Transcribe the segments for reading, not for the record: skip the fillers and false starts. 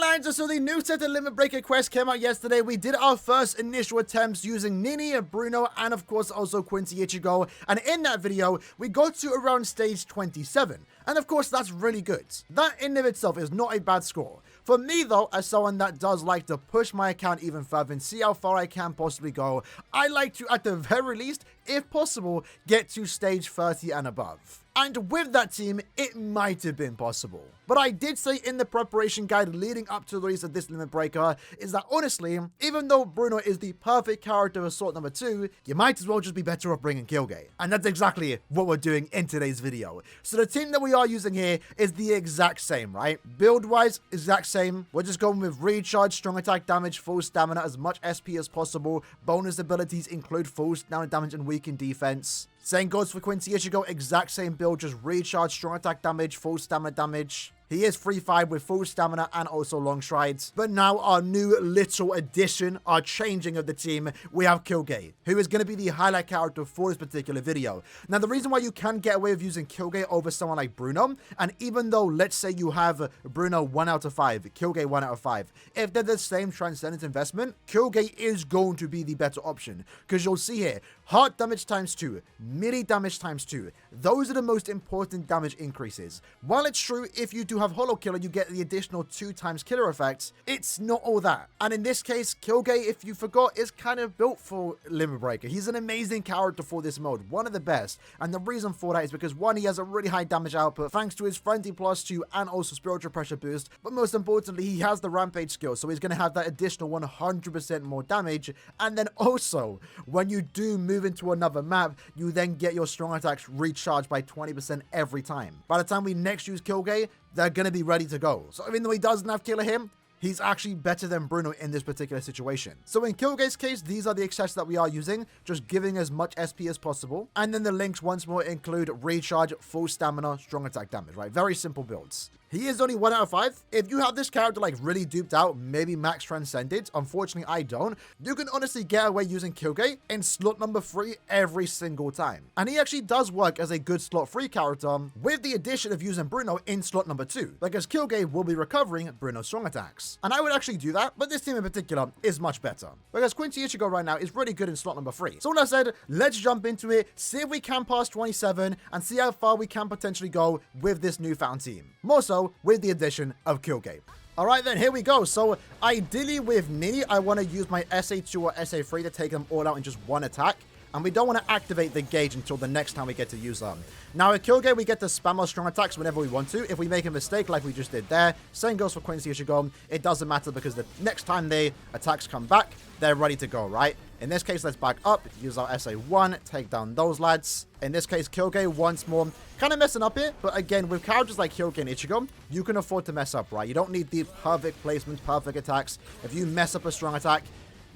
Alright, so the new set of Limit Breaker quest came out yesterday. We did our first initial attempts using Nini, Bruno, and of course also Quincy Ichigo. And in that video, we got to around stage 27. And of course, that's really good. That in of itself is not a bad score. For me though, as someone that does like to push my account even further and see how far I can possibly go, I like to, at the very least, if possible, get to stage 30 and above. And with that team, it might have been possible. But I did say in the preparation guide leading up to the release of this Limit Breaker is that honestly, even though Bruno is the perfect character for sort number 2, you might as well just be better off bringing Quilge. And that's exactly what we're doing in today's video. So the team that we are using here is the exact same, right? Build-wise, exact same. We're just going with recharge, strong attack damage, full stamina, as much SP as possible. Bonus abilities include full stamina damage and weaken defense. Same goes for Quincy Ichigo, exact same build, just recharge, strong attack damage, full stamina damage. He is 3-5 with full stamina and also long strides. But now our new little addition, our changing of the team, we have Quilge, who is going to be the highlight character for this particular video. Now, the reason why you can get away with using Quilge over someone like Bruno, and even though, let's say you have Bruno 1 out of 5, Quilge 1 out of 5, if they're the same transcendent investment, Quilge is going to be the better option. Because you'll see here, heart damage times 2, melee damage times 2. Those are the most important damage increases. While it's true, if you do have Holo Killer, you get the additional 2 times killer effects. It's not all that. And in this case, Quilge, if you forgot, is kind of built for Limit Breaker. He's an amazing character for this mode, one of the best. And the reason for that is because one, he has a really high damage output thanks to his Frenzy +2 and also Spiritual Pressure boost. But most importantly, he has the Rampage skill, so he's going to have that additional 100% more damage. And then also, when you do move into another map, you then get your strong attacks recharged by 20% every time. By the time we next use Quilge, they're going to be ready to go. So even though he doesn't have Killer him, he's actually better than Bruno in this particular situation. So in Quilge's case, these are the accessories that we are using, just giving as much SP as possible. And then the links once more include recharge, full stamina, strong attack damage, right? Very simple builds. He is only 1 out of 5. If you have this character like really duped out, maybe max transcended, unfortunately I don't, you can honestly get away using Quilge in slot number 3 every single time. And he actually does work as a good slot 3 character with the addition of using Bruno in slot number 2, because Quilge will be recovering Bruno's strong attacks. And I would actually do that, but this team in particular is much better, because Quincy Ichigo right now is really good in slot number 3. So when I said, let's jump into it, see if we can pass 27, and see how far we can potentially go with this newfound team. More so, with the addition of Quilge. Alright then, here we go. So, ideally with Nini, I want to use my SA2 or SA3 to take them all out in just one attack. And we don't want to activate the gauge until the next time we get to use them. Now with Quilge, we get to spam our strong attacks whenever we want to. If we make a mistake like we just did there, same goes for Quincy Ichigo. It doesn't matter because the next time the attacks come back, they're ready to go, right? In this case, let's back up, use our SA1, take down those lads. In this case, Quilge once more. Kind of messing up here, but again, with characters like Quilge and Ichigo, you can afford to mess up, right? You don't need the perfect placements, perfect attacks. If you mess up a strong attack,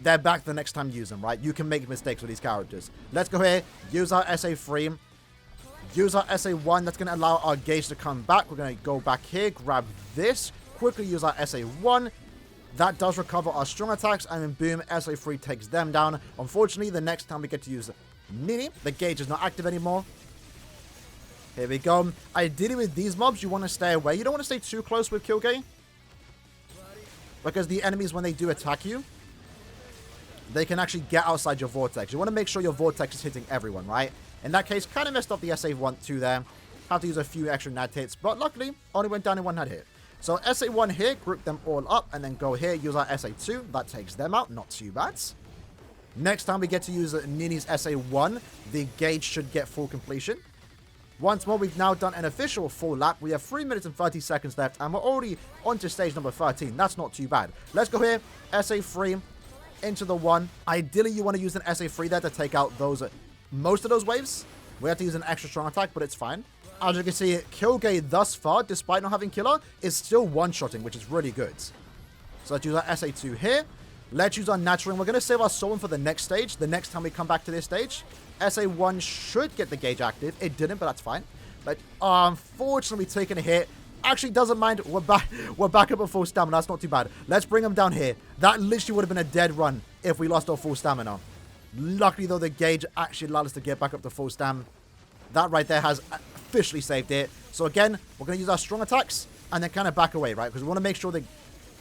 they're back the next time you use them, right? You can make mistakes with these characters. Let's go here, use our SA3, use our SA1. That's going to allow our gauge to come back. We're going to go back here, grab this, quickly use our SA1. That does recover our strong attacks, and then boom, SA3 takes them down. Unfortunately, the next time we get to use Nini, the gauge is not active anymore. Here we go. Ideally with these mobs, you want to stay away. You don't want to stay too close with Quilge, because the enemies, when they do attack you, they can actually get outside your vortex. You want to make sure your vortex is hitting everyone, right? In that case, kind of messed up the SA1 there. Have to use a few extra nad hits, but luckily, only went down in 1 nad hit. So SA1 here, group them all up, and then go here, use our SA2. That takes them out, not too bad. Next time we get to use Nini's SA1, the gauge should get full completion. Once more, we've now done an official full lap. We have 3 minutes and 30 seconds left, and we're already on to stage number 13. That's not too bad. Let's go here, SA3 into the 1. Ideally, you want to use an SA3 there to take out those most of those waves. We have to use an extra strong attack, but it's fine. As you can see, Quilge thus far, despite not having killer, is still one-shotting, which is really good. So let's use our SA2 here. Let's use our natural, and we're going to save our soul for the next stage, the next time we come back to this stage. SA1 should get the gauge active. It didn't, but that's fine. But unfortunately, taking a hit. Actually doesn't mind. We're back up at full stamina. That's not too bad. Let's bring him down here. That literally would have been a dead run if we lost our full stamina. Luckily, though, the gauge actually allowed us to get back up to full stam. That right there has officially saved it. So again, we're going to use our strong attacks and then kind of back away, right? Because we want to make sure the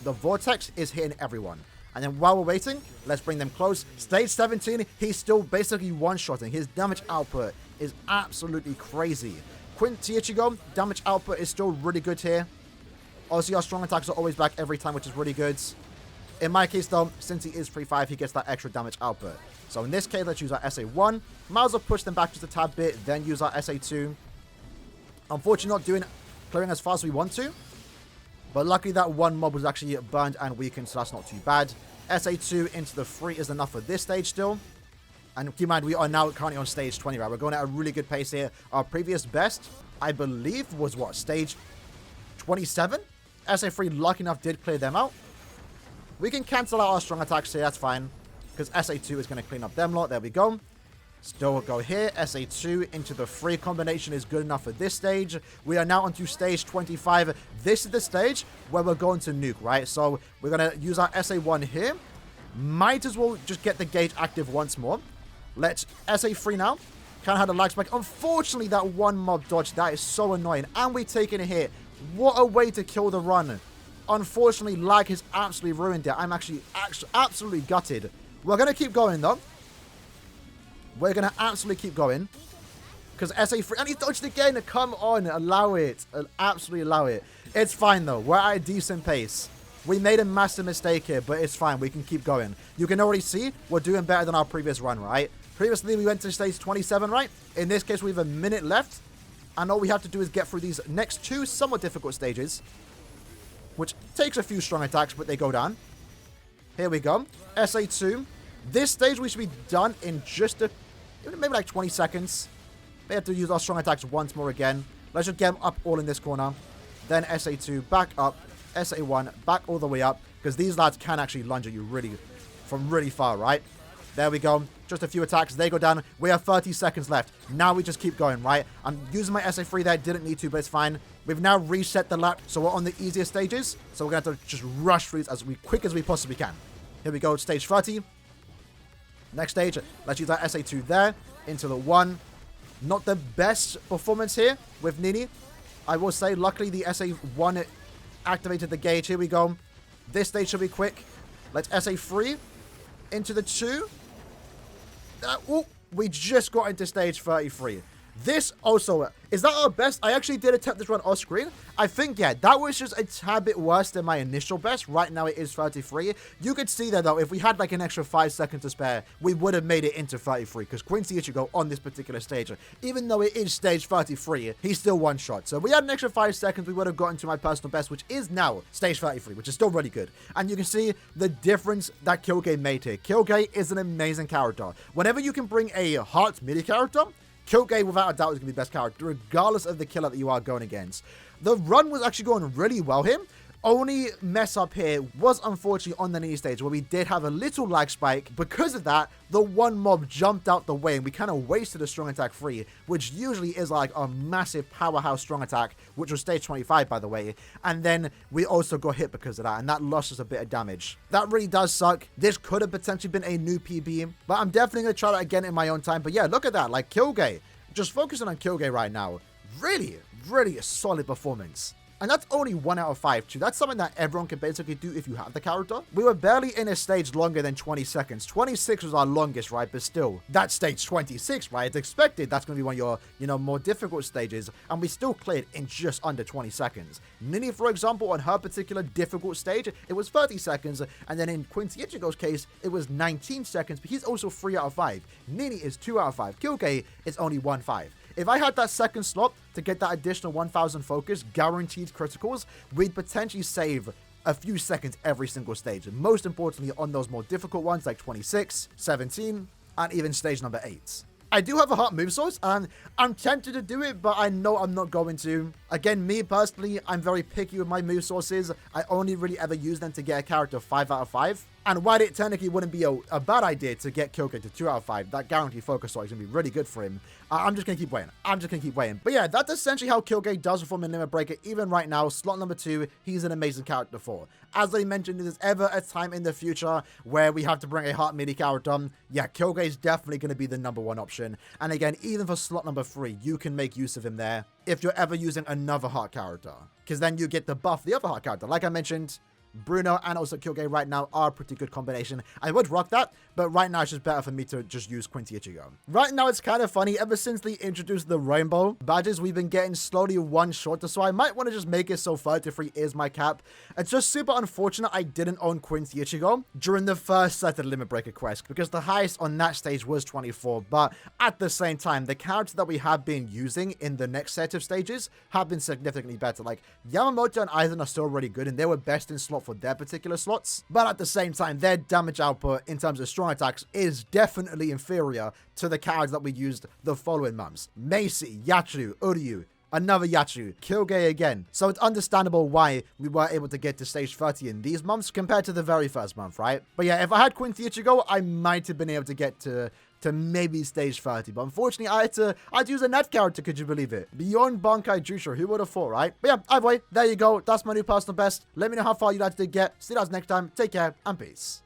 the Vortex is hitting everyone. And then while we're waiting, let's bring them close. Stage 17, he's still basically one-shotting. His damage output is absolutely crazy. Quincy Ichigo, damage output is still really good here. Obviously, our strong attacks are always back every time, which is really good. In my case, though, since he is 3-5, he gets that extra damage output. So in this case, let's use our SA1. Might as well push them back just a tad bit, then use our SA2. Unfortunately, not clearing as fast as we want to. But luckily, that one mob was actually burned and weakened, so that's not too bad. SA2 into the 3 is enough for this stage still. And keep in mind, we are now currently on stage 20, right? We're going at a really good pace here. Our previous best, I believe, was what? Stage 27? SA3, lucky enough, did clear them out. We can cancel out our strong attacks here, that's fine. Because SA2 is going to clean up them lot. There we go. Still go here. SA2 into the 3 combination is good enough for this stage. We are now onto stage 25. This is the stage where we're going to nuke, right? So we're going to use our SA1 here. Might as well just get the gauge active once more. Let's SA3 now. Kind of had a lag spike. Unfortunately, that one mob dodge, that is so annoying. And we taking a hit. What a way to kill the run. Unfortunately, lag has absolutely ruined it. I'm actually absolutely gutted. We're going to keep going, though. We're going to absolutely keep going. Because SA3... And he dodged again. Come on. Allow it. Absolutely allow it. It's fine, though. We're at a decent pace. We made a massive mistake here, but it's fine. We can keep going. You can already see we're doing better than our previous run, right? Previously, we went to stage 27, right? In this case, we have a minute left. And all we have to do is get through these next 2 somewhat difficult stages. Which takes a few strong attacks, but they go down. Here we go. SA2. This stage we should be done in just maybe like 20 seconds. We have to use our strong attacks once more again. Let's just get them up all in this corner. Then SA2 back up. SA1 back all the way up. Because these lads can actually lunge at you from really far, right? There we go. Just a few attacks. They go down. We have 30 seconds left. Now we just keep going, right? I'm using my SA3 there. Didn't need to, but it's fine. We've now reset the lap, so we're on the easiest stages. So we're going to have to just rush through these as quick as we possibly can. Here we go. Stage 30. Next stage. Let's use our SA2 there. Into the 1. Not the best performance here with Nini. I will say, luckily, the SA1 activated the gauge. Here we go. This stage should be quick. Let's SA3. Into the 2. We just got into stage 33. This also, is that our best? I actually did attempt this run off screen. I think, yeah, that was just a tad bit worse than my initial best. Right now it is 33. You could see there, though, if we had like an extra 5 seconds to spare, we would have made it into 33. Because Quincy Ichigo on this particular stage, even though it is stage 33, he's still one shot. So if we had an extra 5 seconds, we would have gotten to my personal best, which is now stage 33, which is still really good. And you can see the difference that Quilge made here. Quilge is an amazing character. Whenever you can bring a heart melee character, Quilge, without a doubt, is going to be the best character, regardless of the killer that you are going against. The run was actually going really well here. Only mess up here was unfortunately on the Nini stage where we did have a little lag spike. Because of that, the one mob jumped out the way and we kind of wasted a strong attack 3, which usually is like a massive powerhouse strong attack, which was stage 25, by the way. And then we also got hit because of that, and that lost us a bit of damage. That really does suck. This could have potentially been a new PB, but I'm definitely going to try that again in my own time. But yeah, look at that. Like Quilge, just focusing on Quilge right now. Really, really a solid performance. And that's only 1 out of 5 too. That's something that everyone can basically do if you have the character. We were barely in a stage longer than 20 seconds. 26 was our longest, right? But still, that's stage 26, right? It's expected that's going to be one of your, more difficult stages. And we still cleared in just under 20 seconds. Nini, for example, on her particular difficult stage, it was 30 seconds. And then in Quincy Ichigo's case, it was 19 seconds. But he's also 3 out of 5. Nini is 2 out of 5. Quilge is only 1-5. If I had that second slot to get that additional 1000 focus, guaranteed criticals, we'd potentially save a few seconds every single stage. And most importantly, on those more difficult ones like 26, 17, and even stage number 8. I do have a hot move source, and I'm tempted to do it, but I know I'm not going to. Again, me personally, I'm very picky with my move sources. I only really ever use them to get a character 5 out of 5. And while it technically wouldn't be a bad idea to get Quilge to 2 out of 5, that guaranteed focus source is going to be really good for him. I'm just going to keep waiting. But yeah, that's essentially how Quilge does perform in Limit Breaker. Even right now, slot number 2, he's an amazing character for. As I mentioned, if there's ever a time in the future where we have to bring a heart melee character, yeah, Quilge is definitely going to be the number 1 option. And again, even for slot number 3, you can make use of him there if you're ever using another heart character. Because then you get the buff the other heart character. Like I mentioned, Bruno and also Quilge right now are a pretty good combination. I would rock that, but right now it's just better for me to just use Quincy Ichigo. Right now it's kind of funny. Ever since they introduced the rainbow badges, we've been getting slowly one shorter, so I might want to just make it so 33 is my cap. It's just super unfortunate I didn't own Quincy Ichigo during the first set of Limit Breaker quest, because the highest on that stage was 24, but at the same time, the characters that we have been using in the next set of stages have been significantly better. Like, Yamamoto and Aizen are still really good, and they were best in slot for their particular slots, but at the same time, their damage output in terms of strong attacks is definitely inferior to the characters that we used the following months. Macy, Yachiru, Uryu, another Yachiru, Quilge again. So it's understandable why we were able to get to stage 30 in these months compared to the very first month, right? But yeah, if I had Quincy Ichigo, I might have been able to get to maybe stage 30. But unfortunately, I had to use a net character, could you believe it? Beyond Bankai Jusho, who would have thought, right? But yeah, either way, there you go. That's my new personal best. Let me know how far you guys did get. See you guys next time. Take care and peace.